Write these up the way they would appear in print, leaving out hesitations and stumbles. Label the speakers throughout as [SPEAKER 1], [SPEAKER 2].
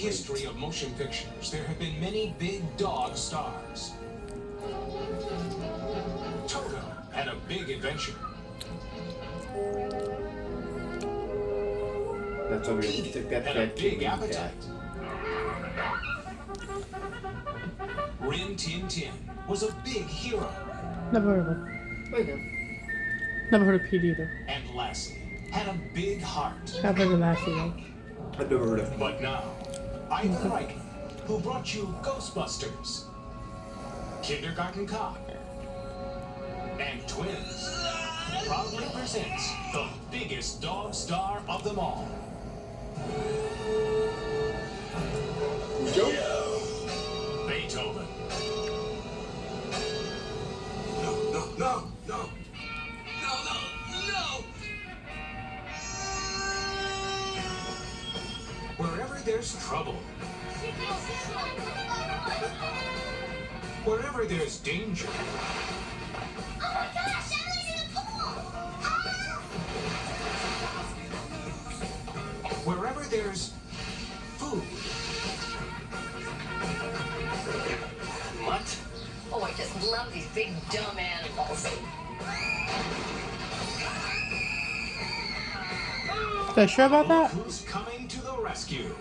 [SPEAKER 1] history of motion pictures, there have been many big dog stars. Toto had a big adventure.
[SPEAKER 2] That's what
[SPEAKER 1] Petey had a big appetite. Rin Tin Tin was a big hero.
[SPEAKER 3] Never heard of him. Never heard of Pete either.
[SPEAKER 1] And Lassie had a big heart.
[SPEAKER 3] I've heard of Lassie though.
[SPEAKER 2] I've never heard of him.
[SPEAKER 1] But now, I'm Reich, who brought you Ghostbusters, Kindergarten Cop, and Twins proudly presents the biggest dog star of them all. Beethoven. No. Wherever there's trouble, wherever there's danger,
[SPEAKER 4] Oh my gosh, Emily's in the pool!
[SPEAKER 1] wherever there's food,
[SPEAKER 4] What? Oh, I just love these big dumb animals.
[SPEAKER 3] Are you sure about that?
[SPEAKER 1] who's coming to the rescue?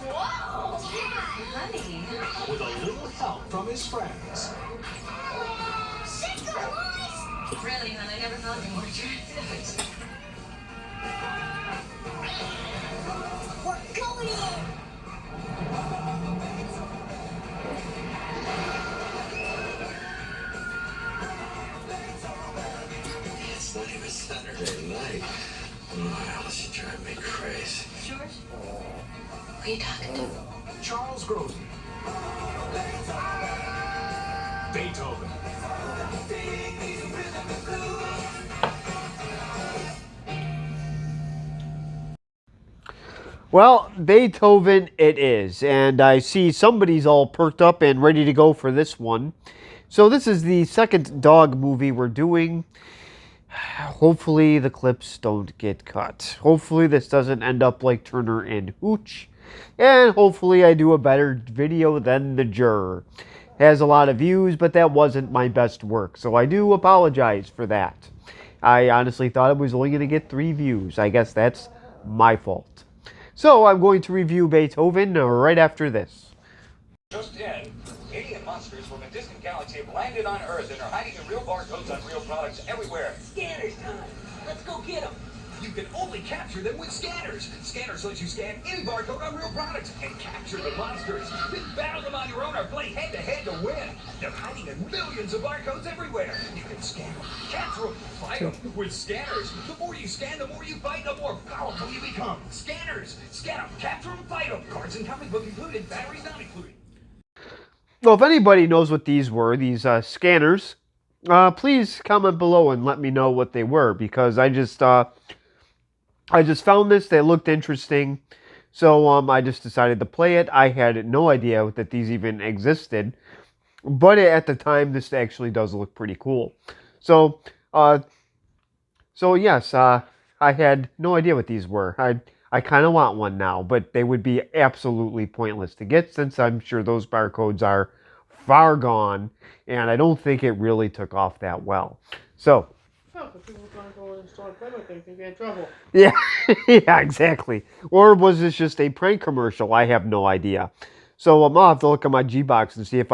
[SPEAKER 4] Whoa! Honey.
[SPEAKER 1] With a little help from his friends.
[SPEAKER 4] Shake the boys! Really, hon, I never found you more attractive. We're going in!
[SPEAKER 5] It's not even Saturday night. Oh, she drive me crazy.
[SPEAKER 4] George? Who are you talking to?
[SPEAKER 1] Charles Grodin. Beethoven.
[SPEAKER 6] Well, Beethoven it is, and I see somebody's all perked up and ready to go for this one. So this is the second dog movie we're doing. Hopefully the clips don't get cut. Hopefully this doesn't end up like Turner and Hooch. And hopefully I do a better video than The Juror. Has a lot of views, but that wasn't my best work, so I do apologize for that. I honestly thought it was only going to get 3 views. I guess that's my fault. So I'm going to review Beethoven right after this.
[SPEAKER 7] Just in, alien monsters from a distant galaxy have landed on Earth and are hiding in real barcodes on real products everywhere. Scanners time! Let's go get them! You can only capture them with scanners. Scanners let you scan any barcode on real products and capture the monsters. Then battle them on your own or play head-to-head to win. They're hiding in millions of barcodes everywhere. You can scan them, capture them, fight them with scanners. The more you scan, the more you fight, the more powerful you become. Scanners! Scan them, capture them, fight them. Cards and comic book included, batteries not included.
[SPEAKER 6] Well, if anybody knows what these were, these scanners, please comment below and let me know what they were, because I just found this. They looked interesting, so I just decided to play it. I had no idea that these even existed, but at the time, this actually does look pretty cool. So yes, I had no idea what these were. I kind of want one now, but they would be absolutely pointless to get since I'm sure those barcodes are far gone, and I don't think it really took off that well. So.
[SPEAKER 3] Oh, but people are going to go and start playing with things and get in trouble.
[SPEAKER 6] Yeah, yeah, exactly. Or was this just a prank commercial? I have no idea. So I'll have to look at my G-Box and see if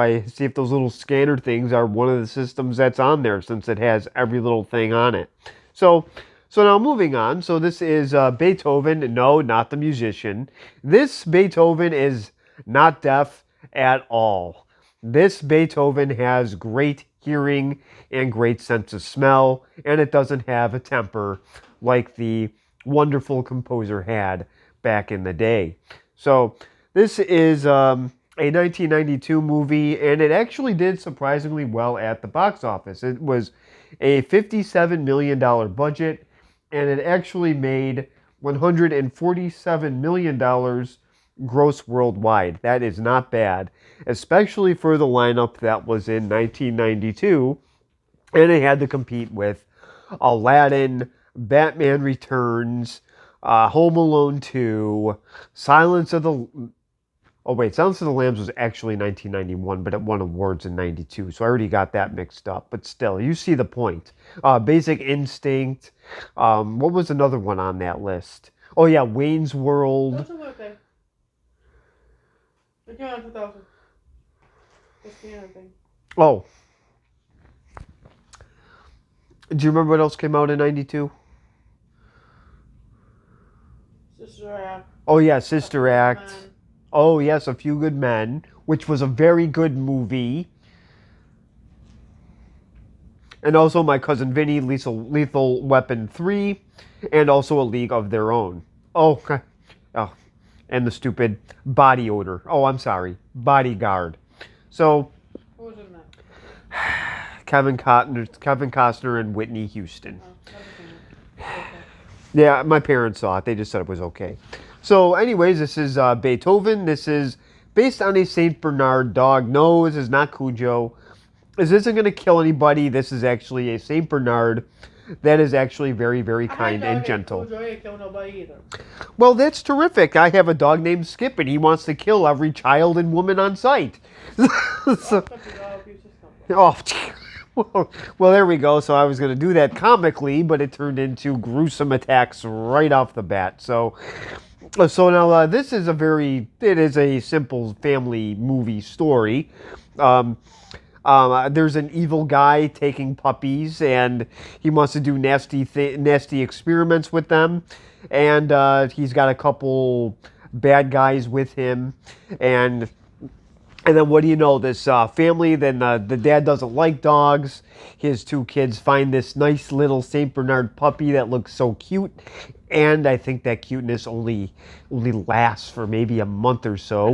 [SPEAKER 6] those little scanner things are one of the systems that's on there, since it has every little thing on it. So now moving on. So this is Beethoven. No, not the musician. This Beethoven is not deaf at all. This Beethoven has great hearing and great sense of smell, and it doesn't have a temper like the wonderful composer had back in the day. So this is a 1992 movie, and it actually did surprisingly well at the box office. It was a $57 million budget, and it actually made $147 million gross worldwide. That is not bad, especially for the lineup that was in 1992, and it had to compete with Aladdin, Batman Returns, Home Alone 2, Silence of the... Oh, wait, Silence of the Lambs was actually 1991, but it won awards in 92, so I already got that mixed up. But still, you see the point. Basic Instinct. What was another one on that list? Oh, yeah, Wayne's World.
[SPEAKER 3] Those are okay. It came out in 2000. That's the other thing.
[SPEAKER 6] Oh. Do you remember what else came out in 92?
[SPEAKER 3] Sister Act.
[SPEAKER 6] Oh, yeah, Sister Act.
[SPEAKER 3] Man.
[SPEAKER 6] Oh, yes, A Few Good Men, which was a very good movie. And also My Cousin Vinny, Lethal Weapon 3, and also A League of Their Own. Oh, and the stupid Body Odor. Oh, I'm sorry. Bodyguard. So,
[SPEAKER 3] Who was in that?
[SPEAKER 6] Kevin Costner and Whitney Houston.
[SPEAKER 3] Oh, that was okay.
[SPEAKER 6] Yeah, my parents saw it. They just said it was okay. So, anyways, this is Beethoven. This is based on a Saint Bernard dog. No, this is not Cujo. This isn't going to kill anybody. This is actually a Saint Bernard that is actually very, very kind and gentle.
[SPEAKER 3] Cujo ain't kill nobody either.
[SPEAKER 6] Well, that's terrific. I have a dog named Skip, and he wants to kill every child and woman on sight. So, oh, well, there we go. So I was going to do that comically, but it turned into gruesome attacks right off the bat. So now this is it is a simple family movie story. There's an evil guy taking puppies, and he wants to do nasty experiments with them. And he's got a couple bad guys with him, and then what do you know? This family, then the dad doesn't like dogs. His two kids find this nice little Saint Bernard puppy that looks so cute. And I think that cuteness only lasts for maybe a month or so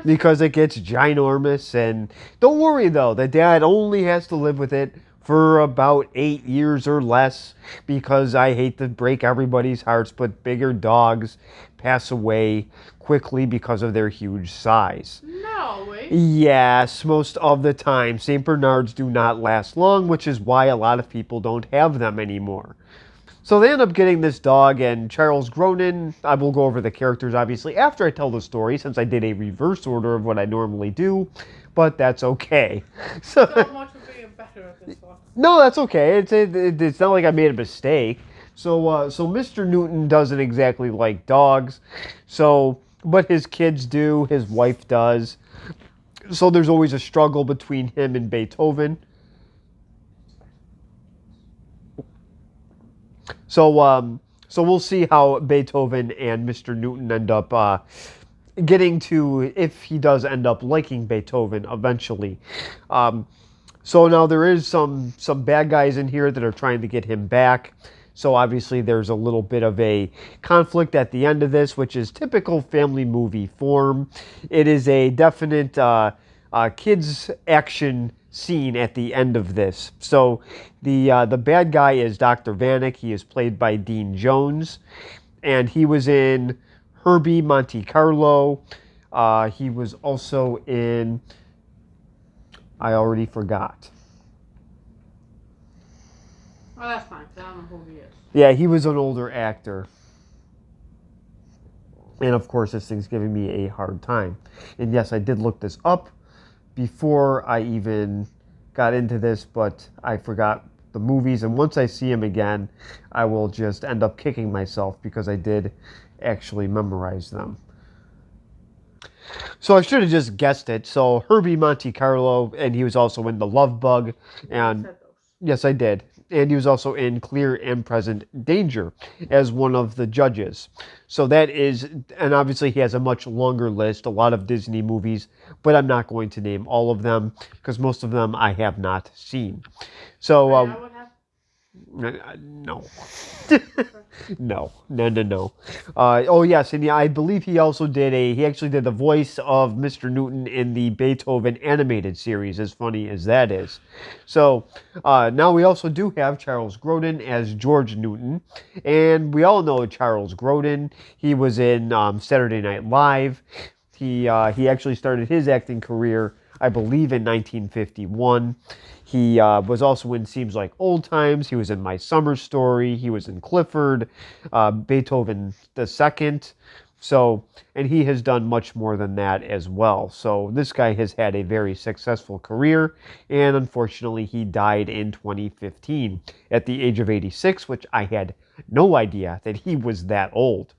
[SPEAKER 6] because it gets ginormous. And don't worry though, the dad only has to live with it for about 8 years or less, because I hate to break everybody's hearts, but bigger dogs pass away quickly because of their huge size.
[SPEAKER 3] No way.
[SPEAKER 6] Yes, most of the time. St. Bernards do not last long, which is why a lot of people don't have them anymore. So they end up getting this dog, and Charles Grodin, I will go over the characters obviously after I tell the story, since I did a reverse order of what I normally do, but that's okay.
[SPEAKER 3] So much for being better at this one.
[SPEAKER 6] No, that's okay. It's not like I made a mistake. So Mr. Newton doesn't exactly like dogs. But his kids do. His wife does. So there's always a struggle between him and Beethoven. So we'll see how Beethoven and Mr. Newton end up getting to, if he does end up liking Beethoven eventually. So now there is some bad guys in here that are trying to get him back. So obviously there's a little bit of a conflict at the end of this, which is typical family movie form. It is a definite kids action scene at the end of this. So the bad guy is Dr. Vanek. He is played by Dean Jones, and he was in Herbie Monte Carlo. He was also in, I already forgot.
[SPEAKER 3] Oh, that's fine, 'cause I don't know who he is.
[SPEAKER 6] Yeah, he was an older actor. And of course, this thing's giving me a hard time. And yes, I did look this up before I even got into this, but I forgot the movies. And once I see him again, I will just end up kicking myself because I did actually memorize them. So I should have just guessed it. So Herbie Monte Carlo, and he was also in The Love Bug. And yes, I did. And he was also in Clear and Present Danger as one of the judges. So that is, and obviously he has a much longer list, a lot of Disney movies, but I'm not going to name all of them because most of them I have not seen. So, no. No. Oh yes, and yeah, I believe he also he actually did the voice of Mr. Newton in the Beethoven animated series, as funny as that is. So now we also do have Charles Grodin as George Newton, and we all know Charles Grodin. He was in Saturday Night Live. He actually started his acting career, I believe, in 1951. He was also in Seems Like Old Times. He was in My Summer Story. He was in Clifford, Beethoven II. So, and he has done much more than that as well. So this guy has had a very successful career, and unfortunately he died in 2015 at the age of 86, which I had no idea that he was that old.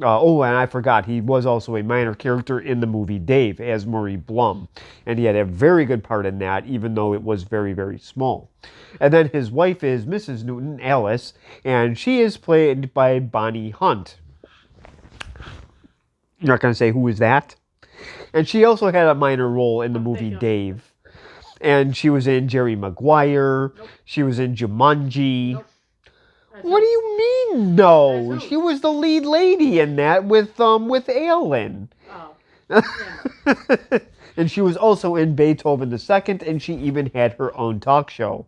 [SPEAKER 6] Oh, and I forgot, he was also a minor character in the movie Dave as Murray Blum, and he had a very good part in that, even though it was very, very small. And then his wife is Mrs. Newton, Alice, and she is played by Bonnie Hunt. You're not going to say who is that? And she also had a minor role in the movie Dave. And she was in Jerry Maguire.
[SPEAKER 3] Nope.
[SPEAKER 6] She was in Jumanji.
[SPEAKER 3] Nope.
[SPEAKER 6] What do you mean, no? She was the lead lady in that with Alan.
[SPEAKER 3] Oh. Yeah.
[SPEAKER 6] And she was also in Beethoven II, and she even had her own talk show.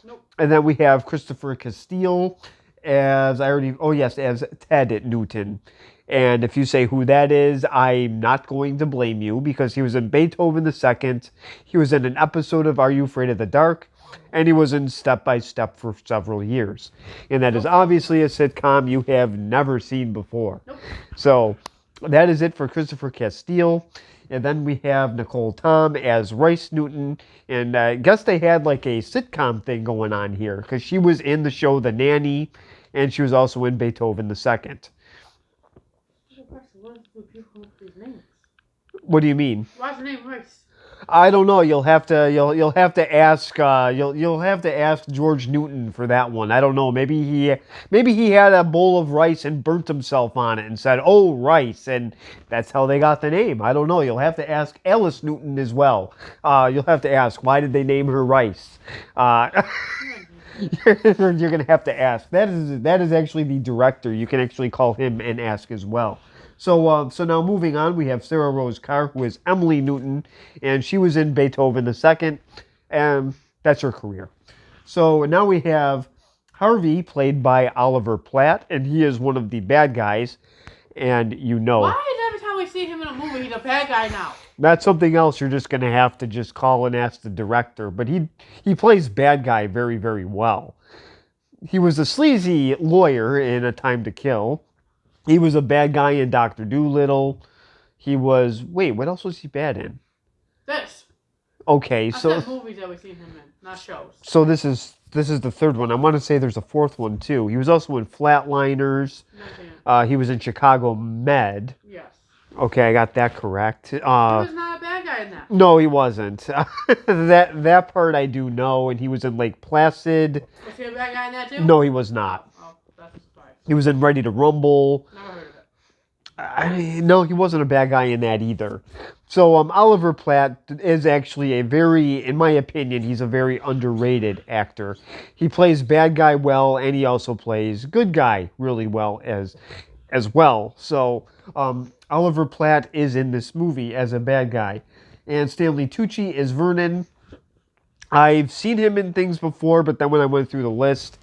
[SPEAKER 3] Nope.
[SPEAKER 6] And then we have Christopher Castile as as Ted Newton. And if you say who that is, I'm not going to blame you, because he was in Beethoven II. He was in an episode of Are You Afraid of the Dark? And he was in Step by Step for several years. And that is obviously a sitcom you have never seen before.
[SPEAKER 3] Nope.
[SPEAKER 6] So that is it for Christopher Castile. And then we have Nicole Tom as Rice Newton. And I guess they had like a sitcom thing going on here, because she was in the show The Nanny, and she was also in Beethoven II. What do you mean?
[SPEAKER 3] Why's the name Rice?
[SPEAKER 6] I don't know. You'll have to ask you'll have to ask George Newton for that one. I don't know. Maybe he had a bowl of rice and burnt himself on it and said, "Oh, rice," and that's how they got the name. I don't know. You'll have to ask Alice Newton as well. You'll have to ask, why did they name her Rice? You're gonna have to ask. That is actually the director. You can actually call him and ask as well. So now moving on, we have Sarah Rose Carr, who is Emily Newton, and she was in Beethoven II, and that's her career. So now we have Harvey, played by Oliver Platt, and he is one of the bad guys, and you know.
[SPEAKER 3] Why is every time we see him in a movie, he's a bad guy now?
[SPEAKER 6] That's something else you're just going to have to just call and ask the director, but he plays bad guy very, very well. He was a sleazy lawyer in A Time to Kill. He was a bad guy in Dr. Dolittle. He was... Wait, what else was he bad in?
[SPEAKER 3] This.
[SPEAKER 6] Okay,
[SPEAKER 3] I
[SPEAKER 6] so...
[SPEAKER 3] said movies that we've seen him in, not shows.
[SPEAKER 6] So this is the third one. I want to say there's a fourth one, too. He was also in Flatliners. He was in Chicago Med.
[SPEAKER 3] Yes.
[SPEAKER 6] Okay, I got that correct.
[SPEAKER 3] He was not a bad guy in that.
[SPEAKER 6] No, he wasn't. that part I do know, and he was in Lake Placid.
[SPEAKER 3] Was he a bad guy in that, too?
[SPEAKER 6] No, he was not.
[SPEAKER 3] Oh, that's a surprise.
[SPEAKER 6] He was in Ready to Rumble.
[SPEAKER 3] Never heard of it.
[SPEAKER 6] No, he wasn't a bad guy in that either. So Oliver Platt is actually in my opinion, he's a very underrated actor. He plays bad guy well, and he also plays good guy really well as well. So Oliver Platt is in this movie as a bad guy. And Stanley Tucci is Vernon. I've seen him in things before, but then when I went through the list,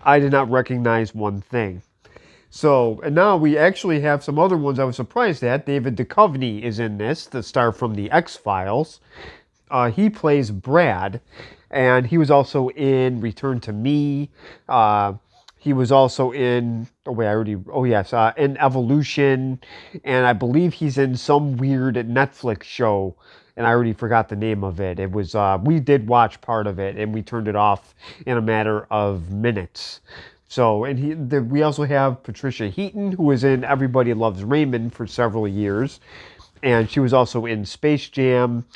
[SPEAKER 6] I did not recognize one thing. So, and now we actually have some other ones I was surprised at. David Duchovny is in this, the star from The X-Files. He plays Brad, and he was also in Return to Me. He was also in, in Evolution, and I believe he's in some weird Netflix show, and I already forgot the name of it. It was, we did watch part of it, and we turned it off in a matter of minutes. So, and we also have Patricia Heaton, who was in Everybody Loves Raymond for several years, and she was also in Space Jam.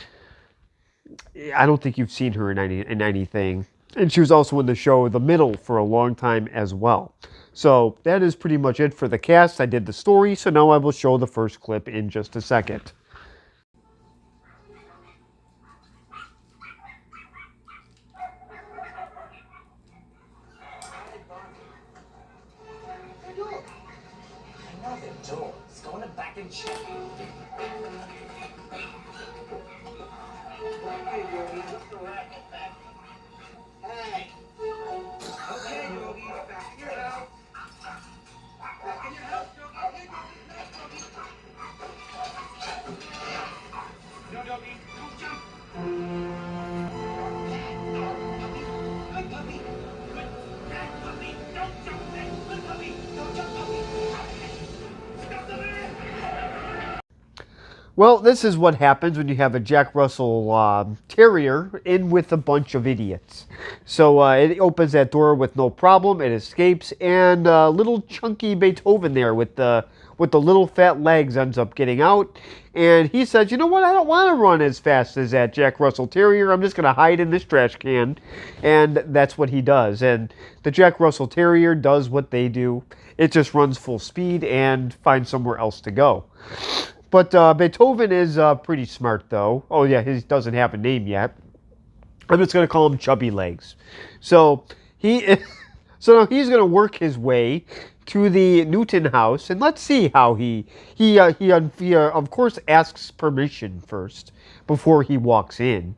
[SPEAKER 6] I don't think you've seen her in anything. And she was also in the show The Middle for a long time as well. So that is pretty much it for the cast. I did the story, so now I will show the first clip in just a second.
[SPEAKER 1] Another door. It's going back and check. Hey. Okay, Yogi, back in your house. Back in your house, Yogi. No, Yogi, don't jump.
[SPEAKER 6] Well, this is what happens when you have a Jack Russell Terrier in with a bunch of idiots. So it opens that door with no problem. It escapes, and little chunky Beethoven there with the little fat legs ends up getting out. And he says, "You know what? I don't want to run as fast as that Jack Russell Terrier. I'm just going to hide in this trash can." And that's what he does. And the Jack Russell Terrier does what they do. It just runs full speed and finds somewhere else to go. But Beethoven is pretty smart, though. Oh, yeah, he doesn't have a name yet. I'm just going to call him Chubby Legs. So so now he's going to work his way to the Newton house, and let's see how he of course asks permission first before he walks in.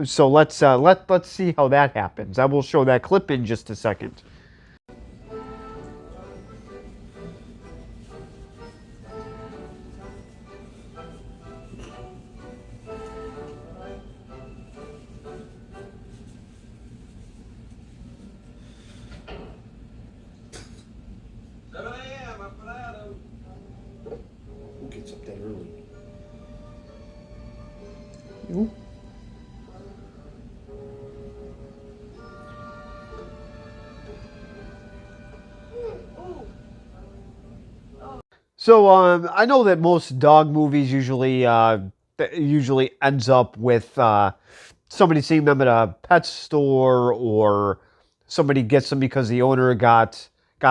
[SPEAKER 6] So let's see how that happens. I will show that clip in just a second.
[SPEAKER 3] Who gets up that early?
[SPEAKER 6] You? So I know that most dog movies usually ends up with somebody seeing them at a pet store, or somebody gets them because the owner got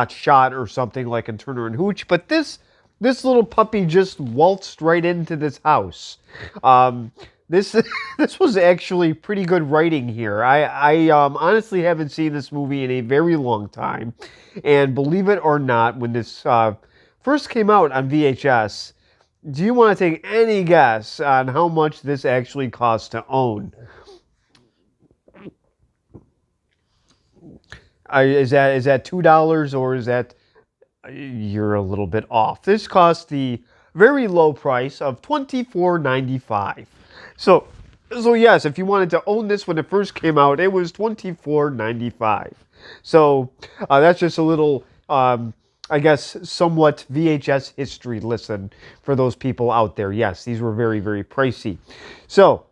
[SPEAKER 6] shot or something, like in Turner and Hooch. But this little puppy just waltzed right into this house. This this was actually pretty good writing here. I honestly haven't seen this movie in a very long time, and believe it or not, when this first came out on VHS, do you want to take any guess on how much this actually cost to own? Is that $2, or is that, you're a little bit off? This cost the very low price of $24.95. So yes, if you wanted to own this when it first came out, it was $24.95. So that's just a little, I guess, somewhat VHS history lesson for those people out there. Yes, these were very, very pricey. So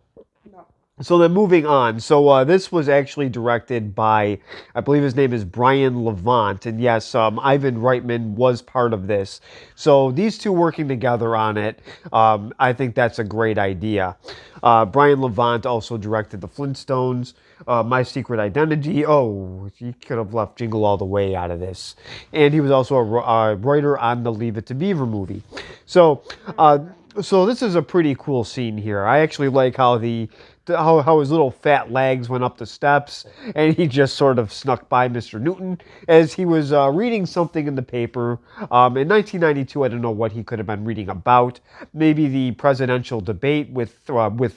[SPEAKER 6] then moving on. So this was actually directed by, I believe his name is Brian Levant. And yes, Ivan Reitman was part of this. So these two working together on it, I think that's a great idea. Brian Levant also directed The Flintstones, My Secret Identity. Oh, he could have left Jingle All the Way out of this. And he was also a writer on the Leave It to Beaver movie. So this is a pretty cool scene here. I actually like how how his little fat legs went up the steps, and he just sort of snuck by Mr. Newton as he was reading something in the paper. In 1992, I don't know what he could have been reading about. Maybe the presidential debate with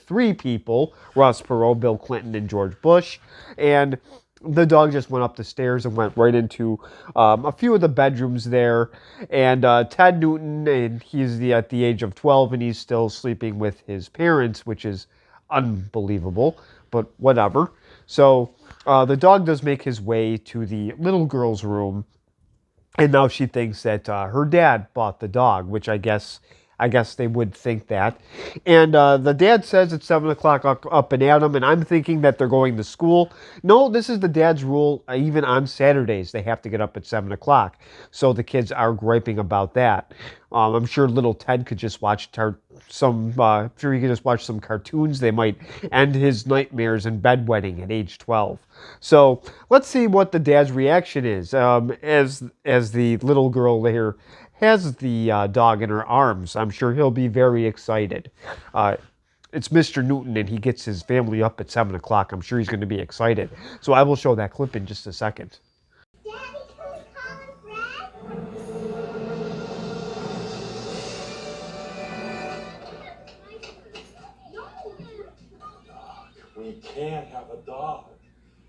[SPEAKER 6] three people: Ross Perot, Bill Clinton, and George Bush. And the dog just went up the stairs and went right into a few of the bedrooms there. And Ted Newton, and he's at the age of 12, and he's still sleeping with his parents, which is unbelievable, but whatever. So the dog does make his way to the little girl's room, and now she thinks that her dad bought the dog, which I guess they would think that. And the dad says it's 7 o'clock up and at 'em, and I'm thinking that they're going to school. No, this is the dad's rule. Even on Saturdays, they have to get up at 7 o'clock. So the kids are griping about that. I'm sure little Ted could just watch some cartoons. They might end his nightmares in bedwetting at age 12. So let's see what the dad's reaction is as the little girl here has the dog in her arms. I'm sure he'll be very excited. It's Mr. Newton, and he gets his family up at 7 o'clock. I'm sure he's going to be excited. So I will show that clip in just a second.
[SPEAKER 4] Daddy, can we call him Fred?
[SPEAKER 5] We can't have a dog.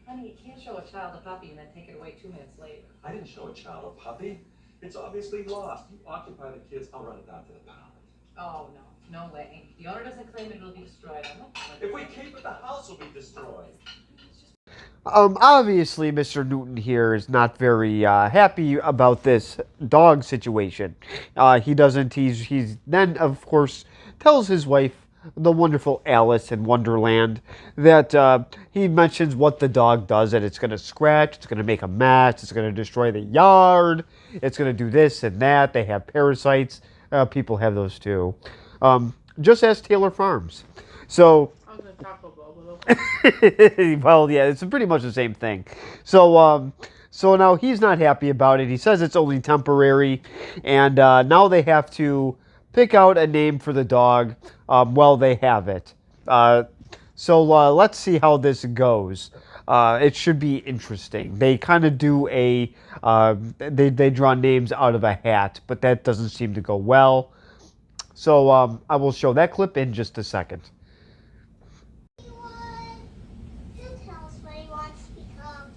[SPEAKER 2] Honey, you can't show a child a puppy and then take it away 2 minutes later.
[SPEAKER 5] I didn't show a child a puppy. It's obviously lost. You occupy the kids. I'll run it down to the pound.
[SPEAKER 2] Oh, no way. The owner doesn't claim it'll be destroyed. I'm not
[SPEAKER 5] If we keep it, the house will be destroyed.
[SPEAKER 6] Obviously, Mr. Newton here is not very happy about this dog situation. He doesn't. He's then, of course, tells his wife, the wonderful Alice in Wonderland, that he mentions what the dog does, that it's going to scratch, it's going to make a mess, it's going to destroy the yard, it's going to do this and that. They have parasites. People have those too. Just as Taylor Farms. So,
[SPEAKER 3] I was going to Taco Bell, but okay.
[SPEAKER 6] well, yeah, it's pretty much the same thing. So now he's not happy about it. He says it's only temporary, and now they have to pick out a name for the dog. Well, they have it. So let's see how this goes. It should be interesting. They kind of do they draw names out of a hat, but that doesn't seem to go well. So I will show that clip in just a second.
[SPEAKER 4] Tell us what he wants to become.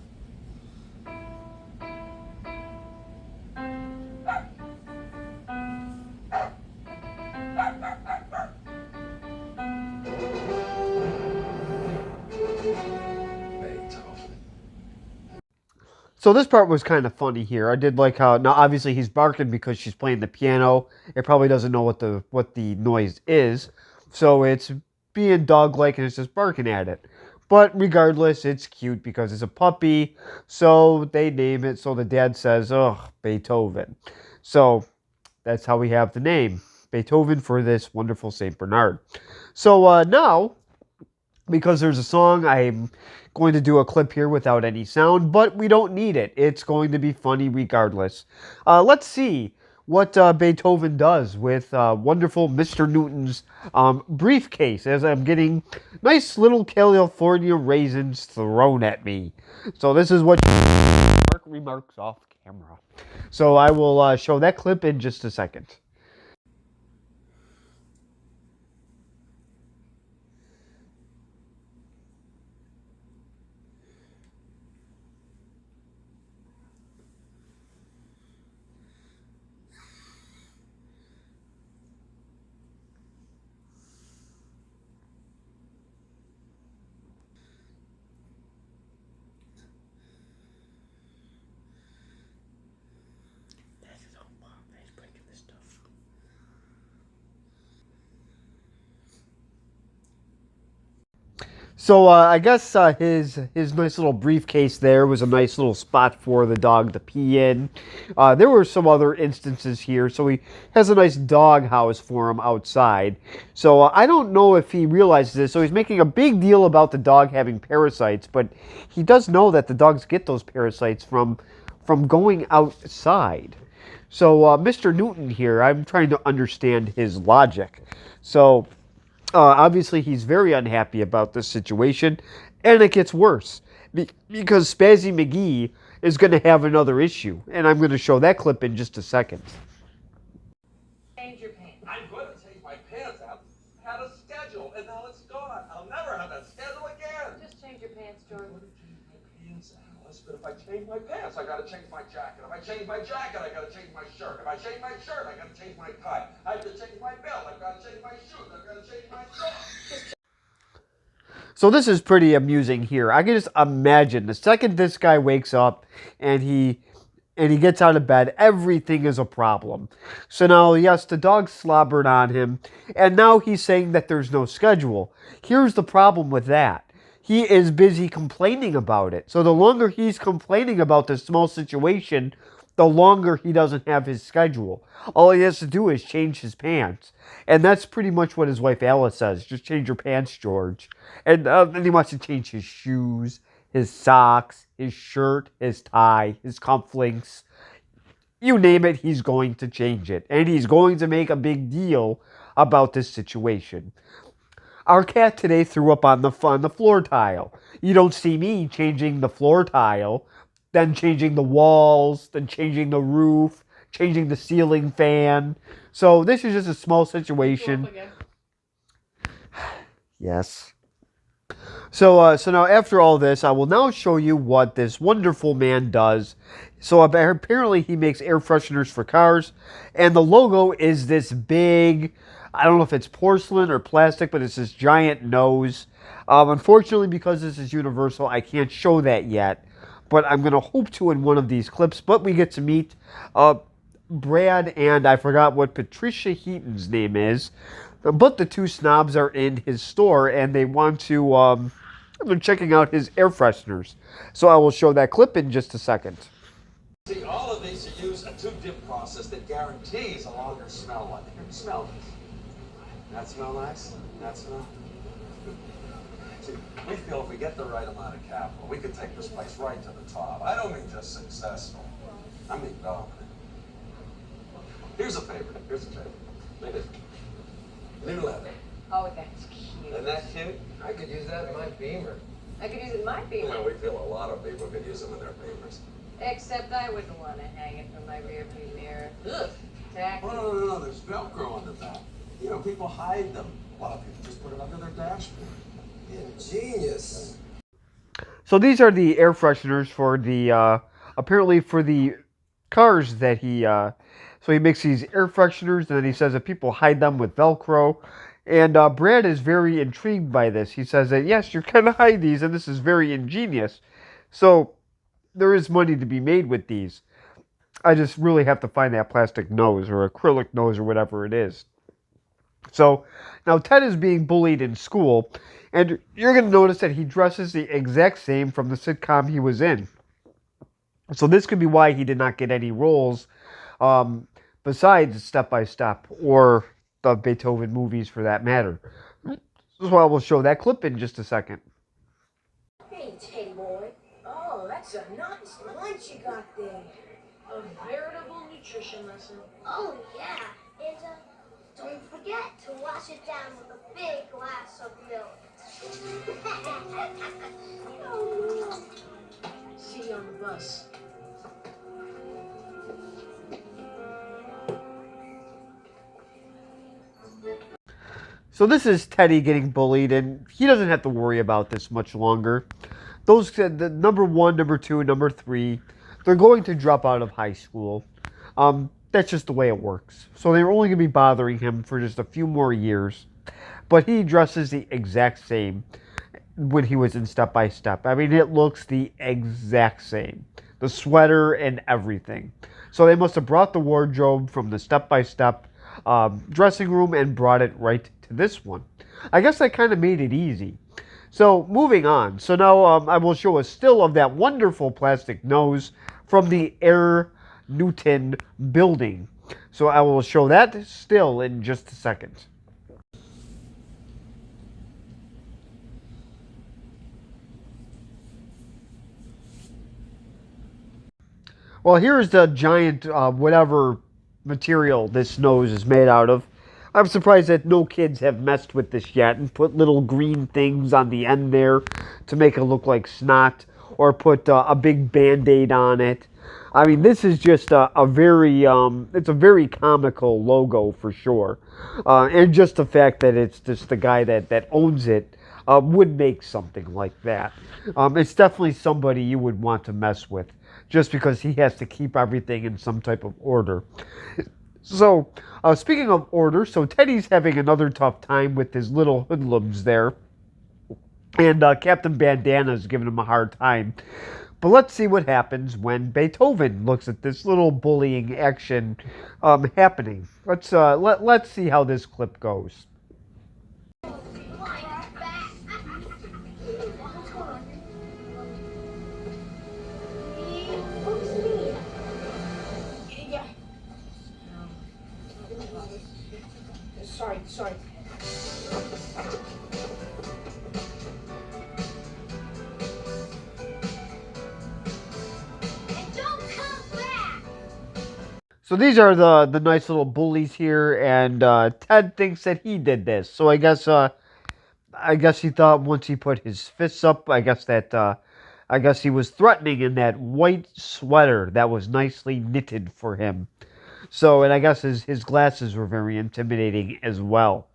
[SPEAKER 5] Beethoven.
[SPEAKER 6] So this part was kind of funny here. I did like how, now obviously he's barking because she's playing the piano. It probably doesn't know what the noise is. So it's being dog-like and it's just barking at it. But regardless, it's cute because it's a puppy. So they name it. So the dad says, oh, Beethoven. So that's how we have the name, Beethoven, for this wonderful St. Bernard. So now, because there's a song, I'm going to do a clip here without any sound, but we don't need it. It's going to be funny regardless. Let's see what Beethoven does with wonderful Mr. Newton's briefcase, as I'm getting nice little California raisins thrown at me. So this is what Mark remarks off camera. So I will show that clip in just a second. So I guess his nice little briefcase there was a nice little spot for the dog to pee in. There were some other instances here, so he has a nice dog house for him outside. So I don't know if he realizes this. So he's making a big deal about the dog having parasites, but he does know that the dogs get those parasites from going outside. So Mr. Newton here, I'm trying to understand his logic. So obviously, he's very unhappy about this situation, and it gets worse because Spazzy McGee is going to have another issue, and I'm going to show that clip in just a second.
[SPEAKER 2] Change your pants.
[SPEAKER 7] I'm going to take my pants out. Had a schedule, and now it's gone. I'll never have that schedule again.
[SPEAKER 2] Just change your pants, Jordan.
[SPEAKER 7] I'm going to change my pants, Alice, but if I change my pants, I got to change my jacket. If I change my jacket, I got to change my shirt. If I change my shirt, I got to change my tie. I have to change my belt. I've got to change my shoes. I've got to change my socks.
[SPEAKER 6] So this is pretty amusing here. I can just imagine the second this guy wakes up and he gets out of bed, everything is a problem. So now, yes, the dog slobbered on him, and now he's saying that there's no schedule. Here's the problem with that. He is busy complaining about it. So the longer he's complaining about this small situation, the longer he doesn't have his schedule. All he has to do is change his pants. And that's pretty much what his wife Alice says. Just change your pants, George. And then he wants to change his shoes, his socks, his shirt, his tie, his cufflinks. You name it, he's going to change it. And he's going to make a big deal about this situation. Our cat today threw up on the floor tile. You don't see me changing the floor tile, then changing the walls, then changing the roof, changing the ceiling fan. So this is just a small situation. Yes. So now after all this, I will now show you what this wonderful man does. So apparently he makes air fresheners for cars, and the logo is this big, I don't know if it's porcelain or plastic, but it's this giant nose. Unfortunately, because this is Universal, I can't show that yet, but I'm going to hope to in one of these clips. But we get to meet Brad and I forgot what Patricia Heaton's name is. But the two snobs are in his store and they want to, they're checking out his air fresheners. So I will show that clip in just a second.
[SPEAKER 8] See, all of these use a two-dip process that guarantees a longer smell life. Here, smell this. That smell nice? That smell? See, we feel if we get the right amount of capital, we could take this place right to the top. I don't mean just successful. I mean dominant. Here's a favorite. Here's a favorite. Look at this. New leather.
[SPEAKER 2] Oh, that's cute.
[SPEAKER 8] Isn't that cute?
[SPEAKER 3] I could use that in my Beamer.
[SPEAKER 2] I could use it in my Beamer.
[SPEAKER 8] Well, we feel a lot of people could use them in their Beamers.
[SPEAKER 2] Except I wouldn't want to hang it from my rearview mirror. Ugh, tacky.
[SPEAKER 8] Oh, no. There's Velcro on the back. You know, people hide them. A lot of people just put it under their dashboard. Ingenious.
[SPEAKER 6] So these are the air fresheners for the, apparently for the cars that he, so he makes these air fresheners and then he says that people hide them with Velcro. And Brad is very intrigued by this. He says that, yes, you're going to hide these and this is very ingenious. So there is money to be made with these. I just really have to find that plastic nose or acrylic nose or whatever it is. So now Ted is being bullied in school, and you're going to notice that he dresses the exact same from the sitcom he was in. So this could be why he did not get any roles besides Step by Step or the Beethoven movies for that matter. So I will show that clip in just a second.
[SPEAKER 9] Hey, Teddy boy. Oh, that's a nice lunch you got there.
[SPEAKER 2] A veritable nutrition lesson.
[SPEAKER 9] Oh, yeah. And, don't forget to wash it down with a big glass of milk. Oh.
[SPEAKER 2] See you on the bus.
[SPEAKER 6] So this is Teddy getting bullied, and he doesn't have to worry about this much longer. Those, the number 1, number 2, number 3, they're going to drop out of high school. That's just the way it works. So they're only going to be bothering him for just a few more years. But he dresses the exact same when he was in Step by Step. I mean, it looks the exact same. The sweater and everything. So they must have brought the wardrobe from the Step by Step dressing room and brought it right to this one. I guess that kind of made it easy. So moving on. So now I will show a still of that wonderful plastic nose from the Air Newton building. So I will show that still in just a second. Well, here's the giant whatever material this nose is made out of. I'm surprised that no kids have messed with this yet and put little green things on the end there to make it look like snot, or put a big Band-Aid on it. I mean, this is just a very, it's a very comical logo for sure. And just the fact that it's just the guy that owns it would make something like that. It's definitely somebody you would want to mess with, just because he has to keep everything in some type of order. So, speaking of order, so Teddy's having another tough time with his little hoodlums there. And Captain Bandana's giving him a hard time. But let's see what happens when Beethoven looks at this little bullying action happening. Let's see how this clip goes.
[SPEAKER 9] Sorry. And don't come back!
[SPEAKER 6] So these are the nice little bullies here, and Ted thinks that he did this. So I guess he thought once he put his fists up, I guess he was threatening in that white sweater that was nicely knitted for him. So, and I guess his glasses were very intimidating as well,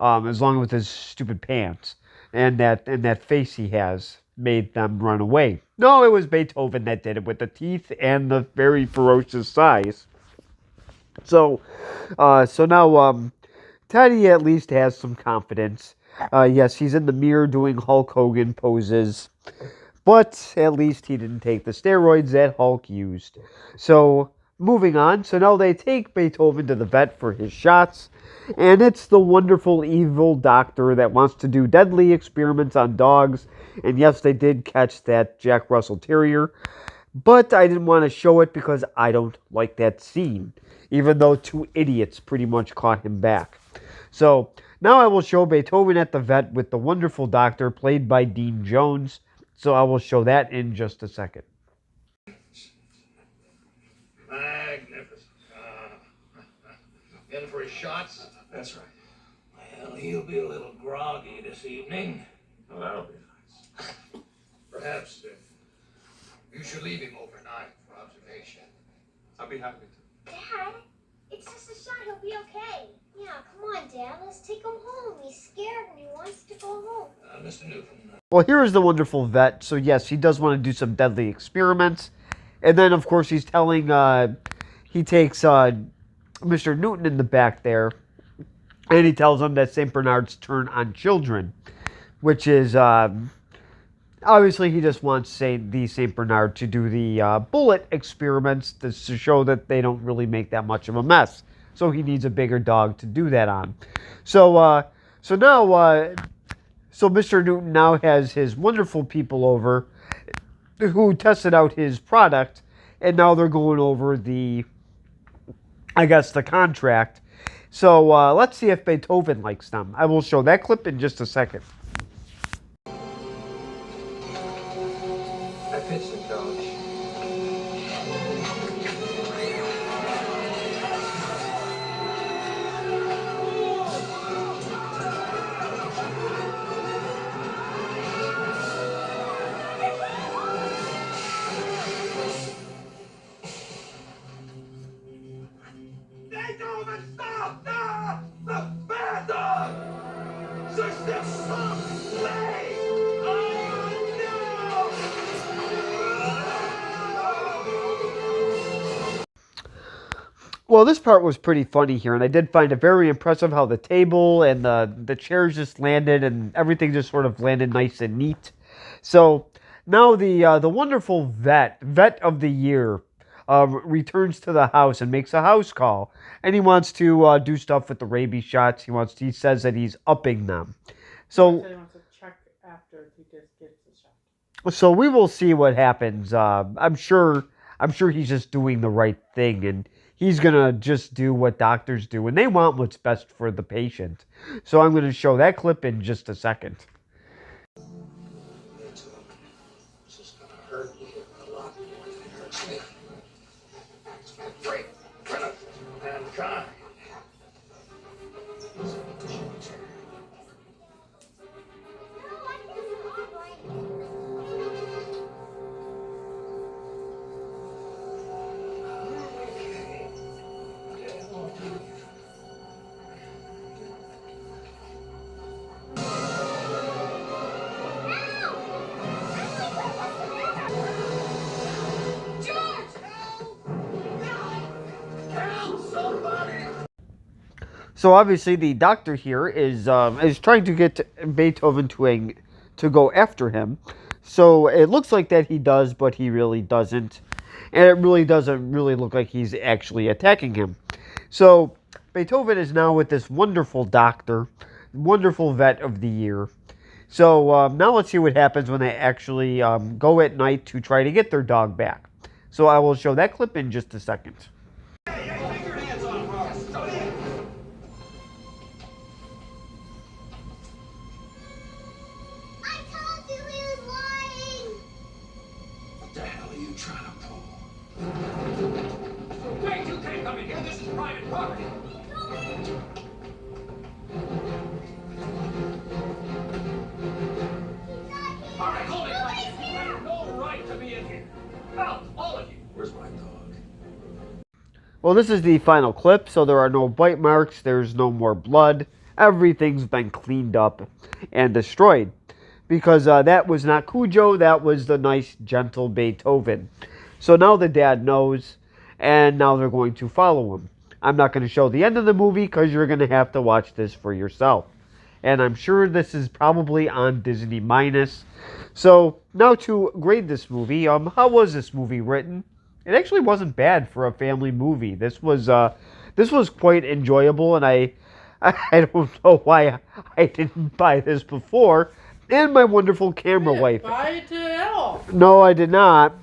[SPEAKER 6] as long with his stupid pants and that face he has made them run away. No, it was Beethoven that did it with the teeth and the very ferocious size. So now Teddy at least has some confidence. Yes, he's in the mirror doing Hulk Hogan poses, but at least he didn't take the steroids that Hulk used. So moving on. So now they take Beethoven to the vet for his shots. And it's the wonderful evil doctor that wants to do deadly experiments on dogs. And yes, they did catch that Jack Russell Terrier. But I didn't want to show it because I don't like that scene. Even though two idiots pretty much caught him back. So now I will show Beethoven at the vet with the wonderful doctor played by Dean Jones. So I will show that in just a second.
[SPEAKER 7] Magnificent. In for his shots?
[SPEAKER 5] That's right.
[SPEAKER 7] Well, he'll be a little groggy this evening.
[SPEAKER 5] Oh, that'll be nice.
[SPEAKER 7] Perhaps you should leave him overnight for observation.
[SPEAKER 5] I'll be happy to.
[SPEAKER 9] Dad, it's just a shot. He'll be okay. Yeah, come on, Dad. Let's take him home. He's scared and he wants to go home.
[SPEAKER 7] Mr. Newton.
[SPEAKER 6] Well, here is the wonderful vet. So yes, he does want to do some deadly experiments. And then, of course, he's telling, he takes Mr. Newton in the back there. And he tells him that St. Bernard's turn on children. Which is, obviously, he just wants the St. Bernard to do the bullet experiments to show that they don't really make that much of a mess. So he needs a bigger dog to do that on. So now, so Mr. Newton now has his wonderful people over who tested out his product, and now they're going over the contract. So let's see if Beethoven likes them. I will show that clip in just a second.
[SPEAKER 5] I pitched in college.
[SPEAKER 7] Beethoven, stop! No! The bad dog! System stop! Play!
[SPEAKER 6] Well, this part was pretty funny here, and I did find it very impressive how the table and the chairs just landed, and everything just sort of landed nice and neat. So now the wonderful vet of the year, returns to the house and makes a house call, and he wants to do stuff with the rabies shots. He says that he's upping them. So
[SPEAKER 3] He wants to check after he just gets the shot.
[SPEAKER 6] So we will see what happens. I'm sure he's just doing the right thing, and he's gonna just do what doctors do, and they want what's best for the patient. So I'm gonna show that clip in just a second.
[SPEAKER 7] This is gonna hurt you a lot more than it hurts me. It's gonna break, finish, and kind.
[SPEAKER 9] No, I think it's all right.
[SPEAKER 6] So obviously the doctor here is trying to get Beethoven to go after him. So it looks like that he does, but he really doesn't, and it really doesn't really look like he's actually attacking him. So Beethoven is now with this wonderful doctor, wonderful vet of the year. So now let's see what happens when they actually go at night to try to get their dog back. So I will show that clip in just a second.
[SPEAKER 7] Hey, take your hands off her! Somebody-
[SPEAKER 9] I told you he was lying.
[SPEAKER 5] What the hell are you trying to pull?
[SPEAKER 7] Wait, you can't come in here. This is private property. All right, hold it. You have no right to be in here. Out, all of you.
[SPEAKER 5] Where's my dog?
[SPEAKER 6] Well, this is the final clip, so there are no bite marks, there's no more blood. Everything's been cleaned up and destroyed. Because that was not Cujo, that was the nice, gentle Beethoven. So now the dad knows, and now they're going to follow him. I'm not going to show the end of the movie because you're going to have to watch this for yourself. And I'm sure this is probably on Disney Minus. So now to grade this movie, how was this movie written? it actually wasn't bad for a family movie. This was quite enjoyable, and I don't know why I didn't buy this before. And my wonderful camera wife.
[SPEAKER 3] Buy it at all.
[SPEAKER 6] No, I did not.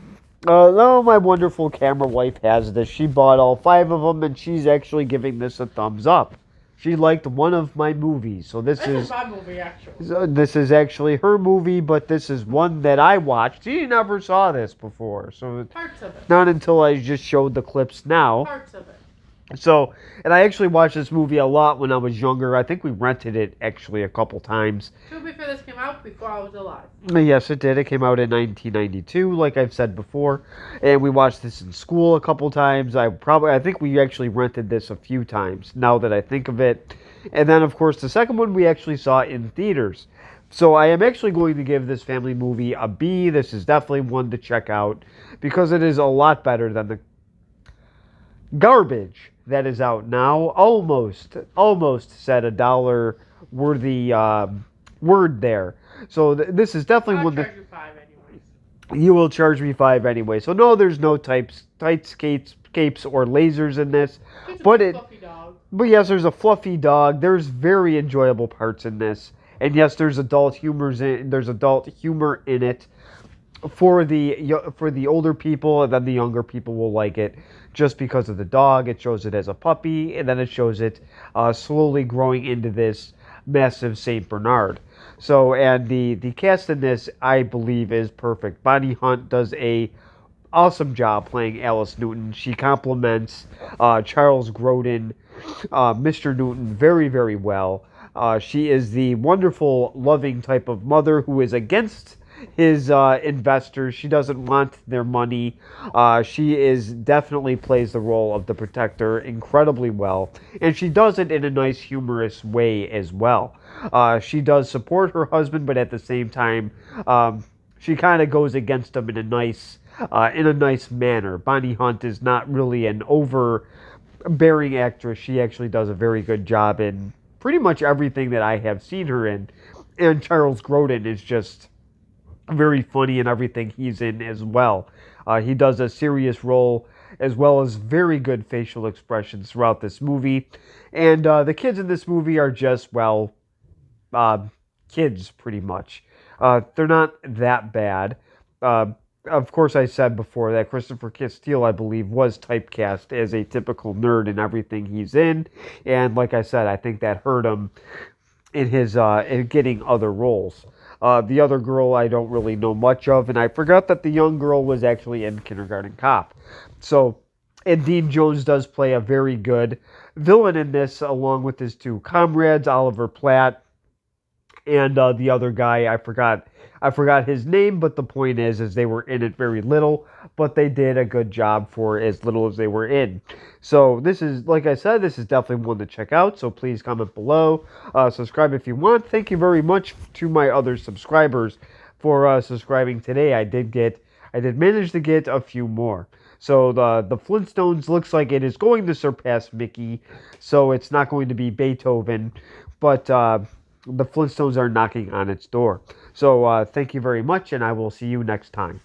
[SPEAKER 6] No, my wonderful camera wife has this. She bought all 5 of them, and she's actually giving this a thumbs up. She liked one of my movies, so
[SPEAKER 3] This is my movie, actually.
[SPEAKER 6] so this is actually her movie, but this is one that I watched. She never saw this before, so
[SPEAKER 3] Parts of it.
[SPEAKER 6] not until I just showed the clips now.
[SPEAKER 3] Parts of it.
[SPEAKER 6] So, and I actually watched this movie a lot when I was younger. I think we rented it actually a couple times.
[SPEAKER 3] To be fair, this came out before I was alive.
[SPEAKER 6] Yes, it did. It came out in 1992, like I've said before, and we watched this in school a couple times. I think we actually rented this a few times. Now that I think of it, and then of course the second one we actually saw in theaters. So I am actually going to give this family movie a B. This is definitely one to check out because it is a lot better than the garbage that is out now. Almost said a dollar worthy word there. So this is definitely one that
[SPEAKER 3] I'll charge you 5 anyways.
[SPEAKER 6] you will charge me 5 anyway. So no, there's no tights, capes, or lasers in this.
[SPEAKER 3] It's a
[SPEAKER 6] But
[SPEAKER 3] big fluffy dog.
[SPEAKER 6] but yes, there's a fluffy dog. There's very enjoyable parts in this, and yes, there's adult humor in it for the older people, and then the younger people will like it just because of the dog. It shows it as a puppy, and then it shows it slowly growing into this massive Saint Bernard. So, and the cast in this, I believe, is perfect. Bonnie Hunt does a awesome job playing Alice Newton. She compliments Charles Grodin, Mr. Newton, very, very well. She is the wonderful, loving type of mother who is against his investors. She doesn't want their money. She is definitely plays the role of the protector incredibly well, and she does it in a nice, humorous way as well. She does support her husband, but at the same time, she kind of goes against him in a nice manner. Bonnie Hunt is not really an overbearing actress. She actually does a very good job in pretty much everything that I have seen her in, and Charles Grodin is just very funny in everything he's in as well. He does a serious role as well as very good facial expressions throughout this movie. And the kids in this movie are just, well, kids pretty much. They're not that bad. Of course, I said before that Christopher Castile, I believe, was typecast as a typical nerd in everything he's in. And like I said, I think that hurt him in his in getting other roles. The other girl I don't really know much of, and I forgot that the young girl was actually in Kindergarten Cop. So, and Dean Jones does play a very good villain in this, along with his 2 comrades, Oliver Platt and the other guy. I forgot his name, but the point is they were in it very little, but they did a good job for as little as they were in. So this is, like I said, this is definitely one to check out. So please comment below, subscribe if you want. Thank you very much to my other subscribers for subscribing today. I did manage to get a few more. So the Flintstones looks like it is going to surpass Mickey. So it's not going to be Beethoven, but the Flintstones are knocking on its door. So thank you very much, and I will see you next time.